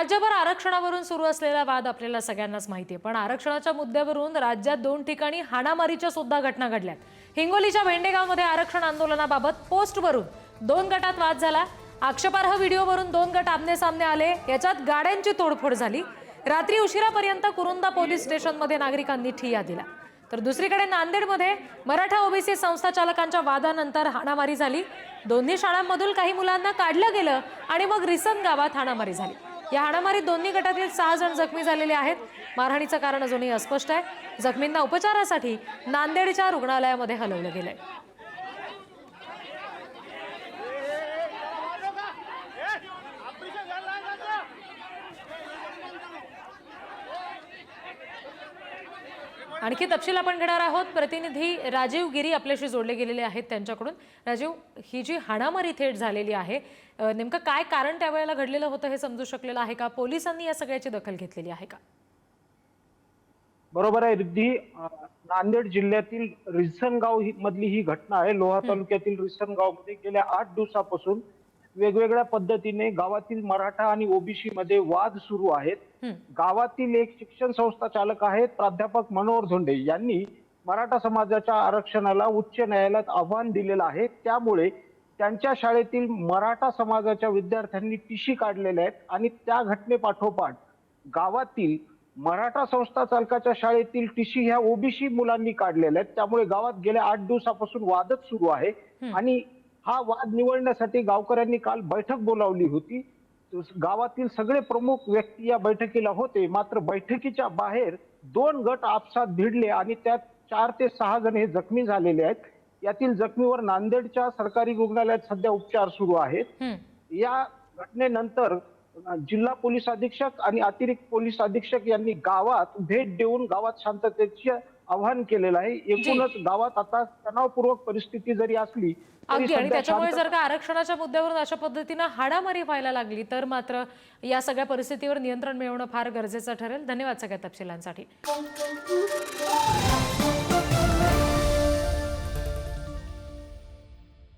राज्यभर आरक्षणावरून सुरू असलेला वाद आपल्याला सगळ्यांनाच माहिती आहे, पण आरक्षणाच्या मुद्द्यावरून राज्यात 2 ठिकाणी हाणामारीच्या सुद्धा घटना घडल्यात। हिंगोलीच्या वेंडेगावमध्ये आरक्षण आंदोलनाबाबत पोस्टवरून 2 गटात वाद झाला। आक्षेपार्ह व्हिडिओवरून 2 गट आमने-सामने आले, याच्यात गाड्यांची तोडफोड झाली। रात्री उशिरापर्यंत कुरुंदा पोलीस स्टेशनमध्ये नागरिकांनी ठिय्या दिला। तर दुसरीकडे नांदेडमध्ये मराठा ओबीसी संस्था चालकांच्या वादानंतर हाणामारी झाली। दोन्ही शाळांमधून काही मुलांना काढलं गेलं आणि मग रिसन गावात हाणामारी झाली। या हाणामारीत दोन्ही गटातील 6 जण जखमी झालेले आहेत। मारहाणीचं कारण अजूनही अस्पष्ट आहे। जखमींना उपचारासाठी नांदेडच्या रुग्णालयामध्ये हलवलं गेलंय। आणखी तपशील आपण घेणार आहोत। प्रतिनिधी राजीव गिरी आपल्याशी जोडले गेलेले आहेत त्यांच्याकडून। राजीव, ही जी हाणामारी थेट झालेली आहे, नेमकं काय कारण त्यावेळेला घडलेलं होतं हे समजू शकलेलं आहे का? पोलिसांनी या सगळ्याची दखल घेतलेली आहे का? बरोबर आहे रिद्धी। नांदेड जिल्ह्यातील रिसनगाव मधली ही घटना आहे। लोहा तालुक्यातील रिसनगाव मध्ये गेल्या 8 दिवसापासून वेगवेगळ्या पद्धतीने गावातील मराठा आणि ओबीसी मध्ये वाद सुरू आहेत। गावातील एक शिक्षण संस्था चालक आहेत प्राध्यापक मनोहर धोंडे यांनी मराठा समाजाच्या आरक्षणाला उच्च न्यायालयात आव्हान दिलेलं आहे। त्यामुळे त्यांच्या शाळेतील मराठा समाजाच्या विद्यार्थ्यांनी टीसी काढलेले आहेत आणि त्या घटनेपाठोपाठ गावातील मराठा संस्था चालकाच्या शाळेतील टीसी ह्या ओबीसी मुलांनी काढलेल्या आहेत। त्यामुळे गावात गेल्या 8 दिवसापासून वादच सुरू आहे आणि हा वाद निवळण्यासाठी गावकऱ्यांनी काल बैठक बोलावली होती। गावातील सगळे प्रमुख व्यक्ती या बैठकीला होते, मात्र बैठकीच्या बाहेर 2 गट आपसात भिडले आणि त्यात 4 ते 6 जण हे जखमी झालेले आहेत। यातील जखमीवर नांदेडच्या सरकारी रुग्णालयात सध्या उपचार सुरू आहेत। या घटनेनंतर जिल्हा पोलीस अधीक्षक आणि अतिरिक्त पोलीस अधीक्षक यांनी गावात भेट देऊन गावात शांततेचे आवाहन केलेलं आहे। एकूणच गावात आता तणावपूर्वक परिस्थिती जरी असली अगदी, आणि त्याच्यामुळे जर का आरक्षणाच्या मुद्द्यावरून अशा पद्धतीने हाणामारी व्हायला लागली तर मात्र या सगळ्या परिस्थितीवर नियंत्रण मिळवणं फार गरजेचं ठरेल। धन्यवाद सगळ्या तपशिलांसाठी।